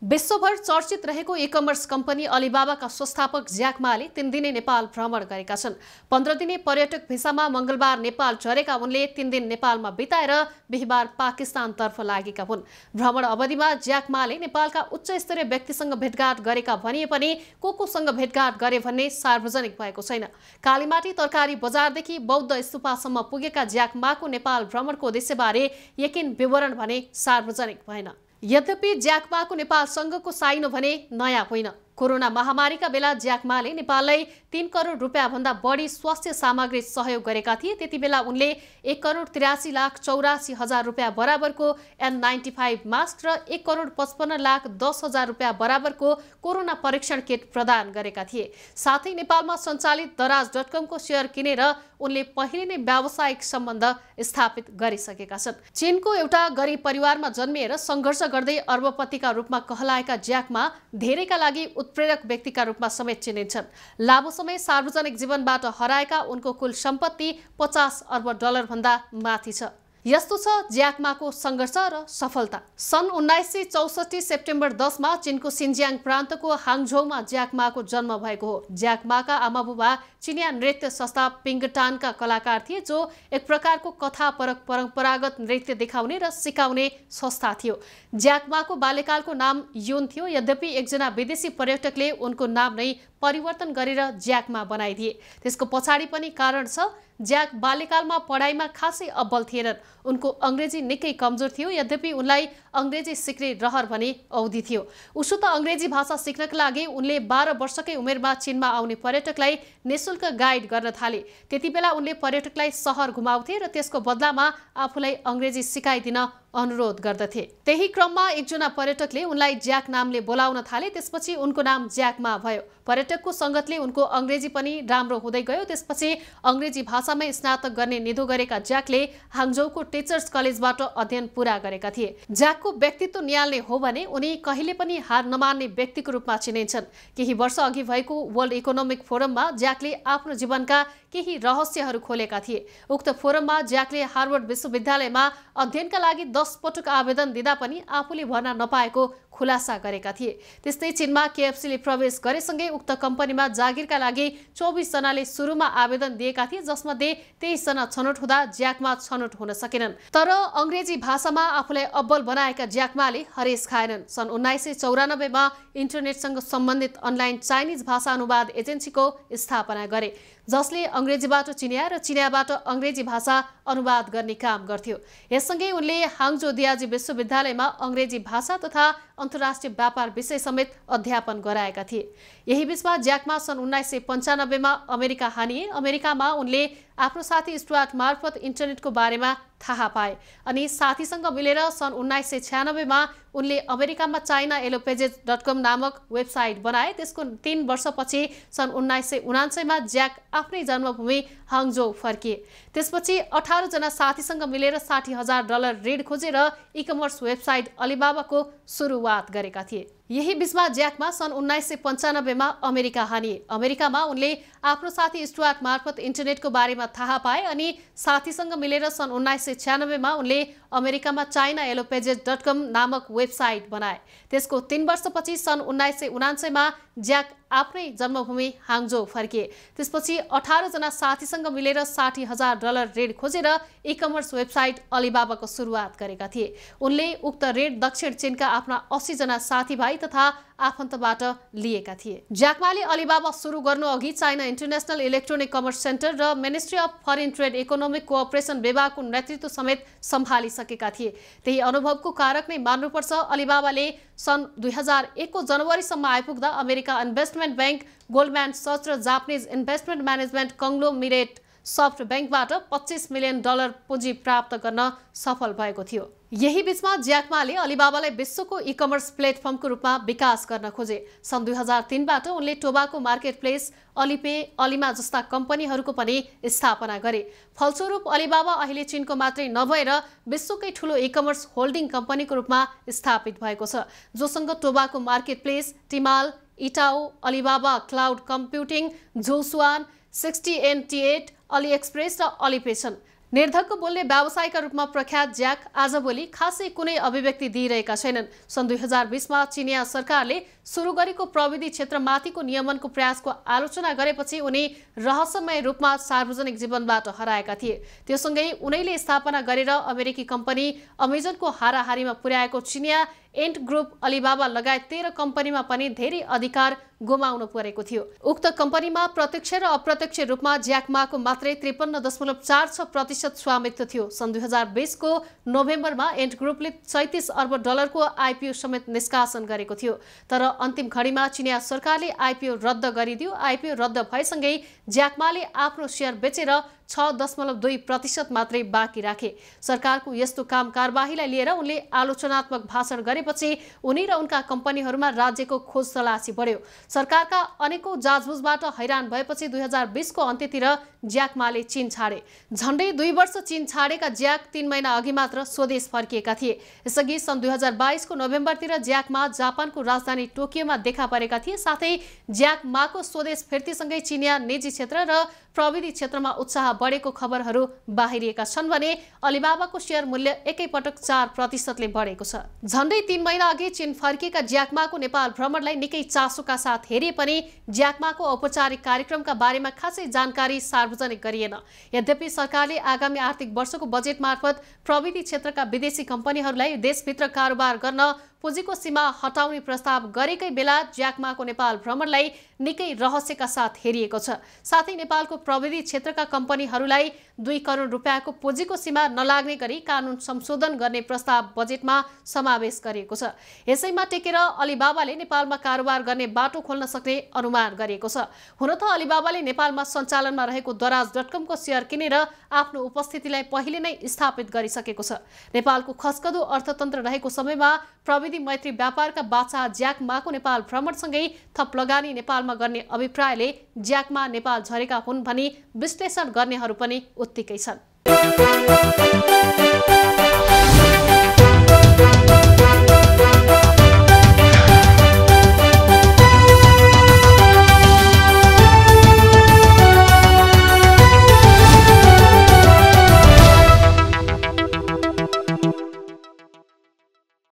विश्वभर चर्चित रहेको ई-कमर्स कम्पनी अलिबाबाका संस्थापक ज्याक माले 3 दिने नेपाल भ्रमण गरेका छन्। 15 दिने पर्यटक भिसामा मंगलबार नेपाल झरेका उनले 3 दिन नेपालमा बिताएर बिहीबार पाकिस्तानतर्फ लागेका हुन्। भ्रमण अवधिमा ज्याक माले नेपालका उच्च स्तरीय व्यक्तिसँग भेटघाट गरेका भनिए पनि कोसँग भेटघाट गरे भन्ने सार्वजनिक भएको छैन। कालीमाटी तरकारी बजारदेखि बौद्ध स्तूपसम्म पुगेका ज्याक माको नेपाल भ्रमणको उद्देश्यबारे यकिन विवरण भने सार्वजनिक भएन। यद्यपि ज्याक माको नेपालसँगको साइनो भने नयाँ होइन। कोरोना महामारीका बेला ज्याक माले नेपाललाई 3 करोड रुपियाँ भन्दा बढी स्वास्थ्य सामग्री सहयोग गरेका थिए। त्यति बेला उनले 1,83,84,000 रुपियाँ बराबरको N95 मास्क र 1,55,10,000 रुपियाँ बराबरको कोरोना परीक्षण किट प्रदान गरेका थिए। साथै नेपालमा सञ्चालित दराज.com को सेयर किनेर उनले पहिले नै व्यावसायिक सम्बन्ध स्थापित गरिसकेका छन्। चीनको एउटा गरिब परिवारमा जन्मिएर सङ्घर्ष गर्दै अर्बपतिका रूपमा कहलाएका ज्याक मा धेरैका लागि उत्प्रेरक व्यक्तिका रूपमा समेत चिनिन्छन्। लामो समय सार्वजनिक जीवनबाट हराएका उनको कुल सम्पत्ति 50 अर्ब डलर भन्दा माथि छ। यस्तो छ ज्याक माको सङ्घर्ष र सफलता। सन् 1964 सेप्टेम्बर 10 मा चीनको सिन्जियाङ प्रान्तको हाङझोउमा ज्याक माको जन्म भएको हो। ज्याक माका आमाबुबा चिनिया नृत्य संस्था पिङ्गटानका कलाकार थिए, जो एक प्रकारको कथापरक परम्परागत नृत्य देखाउने र सिकाउने संस्था थियो। ज्याक माको बाल्यकालको नाम युन थियो। यद्यपि एकजना विदेशी पर्यटकले उनको नाम नै परिवर्तन गरेर ज्याक मा बनाइदिए। त्यसको पछाडि पनि कारण छ। ज्याक बाल्यकालमा पढाइमा खासै अब्बल थिएनन्। उनको अङ्ग्रेजी निकै कमजोर थियो। यद्यपि उनलाई अङ्ग्रेजी सिक्ने रहर भने औधी थियो। उसो त अङ्ग्रेजी भाषा सिक्नका लागि उनले 12 वर्षकै उमेरमा चीनमा आउने पर्यटकलाई निशुल्क गाइड गर्न थाले। त्यति बेला उनले पर्यटकलाई सहर घुमाउँथे र त्यसको बदलामा आफूलाई अङ्ग्रेजी सिकाइदिन अनुरोध गर्दथे। त्यही क्रममा एकजना पर्यटकले उनलाई ज्याक नामले बोलाउन थाले। त्यसपछि उनको नाम ज्याक मा भयो। पर्यटकको सङ्गतले उनको अङ्ग्रेजी पनि राम्रो हुँदै गयो। त्यसपछि अङ्ग्रेजी भाषामै स्नातक गर्ने निधो गरेका ज्याकले हाङझोउको टिचर्स कलेजबाट अध्ययन पूरा गरेका थिए। ज्याकको व्यक्तित्व नियाल्ने हो भने उनी कहिले पनि हार नमान्ने व्यक्तिको रूपमा चिनिन्छन्। केही वर्ष अघि भएको वर्ल्ड इकोनोमिक फोरममा ज्याकले आफ्नो जीवनका केही रहस्यहरू खोलेका थिए। उक्त फोरममा ज्याकले हार्वर्ड विश्वविद्यालयमा अध्ययनका लागि 10 पटक आवेदन दिँदा पनि आफूले भर्ना नपाएको खुलासा गरेका थिए। त्यस्तै चीनमा केएफसीले प्रवेश गरेसँगै उक्त कम्पनीमा जागिरका लागि 24 जनाले सुरुमा आवेदन दिएका थिए, जसमध्ये 23 जना छनौट हुँदा ज्याकमा छनौट हुन सकेनन्। तर अङ्ग्रेजी भाषामा आफूलाई अब्बल बनाएका ज्याक माले हरेस खाएनन्। सन् 1994 मा इन्टरनेटसँग सम्बन्धित अनलाइन चाइनिज भाषा अनुवाद एजेन्सीको स्थापना गरे, जसले अङ्ग्रेजीबाट चिनिया र चिनियाबाट अङ्ग्रेजी भाषा अनुवाद गर्ने काम गर्थ्यो। यससँगै उनले हाङझो दियाजी विश्वविद्यालयमा अङ्ग्रेजी भाषा तथा अन्तर्राष्ट्रिय व्यापार विषय समेत अध्यापन गराएका थिए। यही बीचमा ज्याक मा सन् 1995 मा अमेरिका हानिए। अमेरिकामा उनले आफ्नो साथी स्टुअर्ट मार्फत इन्टरनेटको बारेमा थाहा पाए अनि साथीसँग मिलेर सन् 1996 मा उनले अमेरिकामा chinaelopages.com नामक वेबसाइट बनाए। त्यसको 3 वर्षपछि सन् 1999 मा ज्याक आफ्नै जन्मभूमि हाङझोउ फर्किए। त्यसपछि 18 जना साथीसँग मिलेर $60,000 ऋण खोजेर ई-कमर्स वेबसाइट अलिबाबाको सुरुवात गरेका थिए। यही बीचमा ज्याक मा सन् 1995 मा अमेरिका हानिए। अमेरिकामा उनले आफ्नो साथी स्टुअर्ट मार्फत इन्टरनेटको बारेमा थाहा पाए अनि साथीसँग मिलेर सन् 1996 मा उनले अमेरिकामा chinaelopages.com नामक वेबसाइट बनाए। त्यसको 3 वर्षपछि सन् 1999 मा ज्याक आफ्नै जन्मभूमि हाङझोउ फर्किए। त्यसपछि 18 जना साथीसँग मिलेर $60,000 ऋण खोजेर ई-कमर्स वेबसाइट अलिबाबाको सुरुवात गरेका थिए। उनले उक्त ऋण दक्षिण चीनका आफ्ना 80 जना साथीभाइ तथा आफन्तबाट लिएका थिए। ज्याक माले अलिबाबा सुरु गर्नु अघि China international electronic commerce centre र ministry of foreign trade economic cooperation विभागको नेतृत्व समेत सम्हालिसकेका थिए। त्यही अनुभवको कारक नै मान्नुपर्छ अलिबाबाले सन् 2001 को जनवरीसम्म आइपुग्दा America investment bank, Goldman such र जापानिज इन्भेस्टमेन्ट म्यानेजमेन्ट कङ्ग्लोमेरेट सफ्ट ब्याङ्कबाट $25 मिलियन पुँजी प्राप्त गर्न सफल भएको थियो। यही बीचमा ज्याक माले अलिबाबालाई विश्वको ई-कमर्स प्लेटफर्मको रूपमा विकास गर्न खोजे। सन् 2003 बाट उनले टोबाको मार्केट प्लेस, अलिपे, अलिमा जस्ता कम्पनीहरूको पनि स्थापना गरे। फलस्वरूप अलिबाबा अहिले चीनको मात्रै नभएर विश्वकै ठूलो ई-कमर्स होल्डिङ कम्पनीको रूपमा स्थापित भएको छ, जोसँग Taobao marketplace, Tmall, eTao, Alibaba cloud computing, जोसुआन, 60NT8, अलिएक्सप्रेस र अलिपे छन्। निर्धक्क बोल्ने व्यवसायका रूपमा प्रख्यात ज्याक आजभोलि खासै कुनै अभिव्यक्ति दिइरहेका छैनन्। सन् 2020मा चिनिया सरकारले सुरु गरेको प्रविधि क्षेत्रमाथिको नियमनको प्रयासको आलोचना गरेपछि उनी रहस्यमय रूपमा सार्वजनिक जीवनबाट हराएका थिए। त्योसँगै उनैले स्थापना गरेर अमेरिकी कम्पनी अमेजनको हाराहारीमा पुर्याएको चिनिया एन्ट ग्रुप अलिबाबा लगायत 13 कम्पनीमा पनि धेरै अधिकार गुमाउनु परेको थियो। उक्त कम्पनीमा प्रत्यक्ष र अप्रत्यक्ष रूपमा ज्याक माको मात्रै 53.46% स्वामित्व थियो। सन् 2020 को नोभेम्बरमा एन्ट ग्रुपले $37 अर्ब को आइपिओ समेत निष्कासन गरेको थियो। तर अन्तिम घडीमा चिनिया सरकारले आइपिओ रद्द गरिदियो। आइपिओ रद्द भएसँगै ज्याक माले आफ्नो सेयर बेचेर 6.2% मात्रै बाँकी राखे। सरकारको यस्तो काम कारबाहीलाई लिएर उनले आलोचनात्मक भाषण गरेपछि उनी र उनका कम्पनीहरूमा राज्यको खोज तलासी बढ्यो। सरकारका अनेकौं जाँचबुझबाट हैरान भएपछि 2020 को अन्त्यतिर ज्याक माले चीन छाडे। झण्डै 2 वर्ष चीन छाडेका ज्याक 3 महिना अघि मात्र स्वदेश फर्किएका थिए। यसअघि सन् 2022 को नोभेम्बरतिर ज्याक मा जापानको राजधानी टोकियोमा देखा परेका थिए। साथै ज्याक माको स्वदेश फिर्तीसँगै चिनिया निजी क्षेत्र र प्रविधि क्षेत्रमा उत्साह बढेको खबरहरू बाहिरिएका छन् भने अलिबाबाको शेयर मूल्य एकैपटक 4% ले बढेको छ। झण्डै 3 महिना अघि चीन फर्किएका ज्याक माको नेपाल भ्रमणलाई निकै चासोका साथ हेरे पनि ज्याक माको औपचारिक कार्यक्रमका बारेमा खासै जानकारी सार्वजनिक गरिएन। यद्यपि सरकारले आगामी आर्थिक वर्षको बजेट मार्फत प्रविधि क्षेत्रका विदेशी कम्पनीहरूलाई देशभित्र कारोबार गर्न पुँजीको सीमा हटाउने प्रस्ताव गरेकै बेला ज्याक माको नेपाल भ्रमणलाई निकै रहस्यका साथ हेरिएको छ। साथै नेपालको प्रविधि क्षेत्रका कम्पनीहरूलाई 2 करोड रुपैयाँको पुँजीको सीमा नलाग्ने गरी कानुन संशोधन गर्ने प्रस्ताव बजेटमा समावेश गरिएको छ। यसैमा टेकेर अलिबाबाले नेपालमा कारोबार गर्ने बाटो खोल्न सक्ने अनुमान गरिएको छ। हुन त अलिबाबाले नेपालमा सञ्चालनमा रहेको दराज.com को शेयर किनेर आफ्नो उपस्थितिलाई पहिले नै स्थापित गरिसकेको छ। नेपालको खस्कदो अर्थतन्त्र रहेको समयमा प्रविधि मैत्री व्यापारका बाचा ज्याक माको नेपाल भ्रमणसँगै थप लगानी नेपालमा गर्ने अभिप्रायले ज्याक मा नेपाल झरेका हुन् भनी विश्लेषण गर्नेहरू पनि उत्तिकै छन्।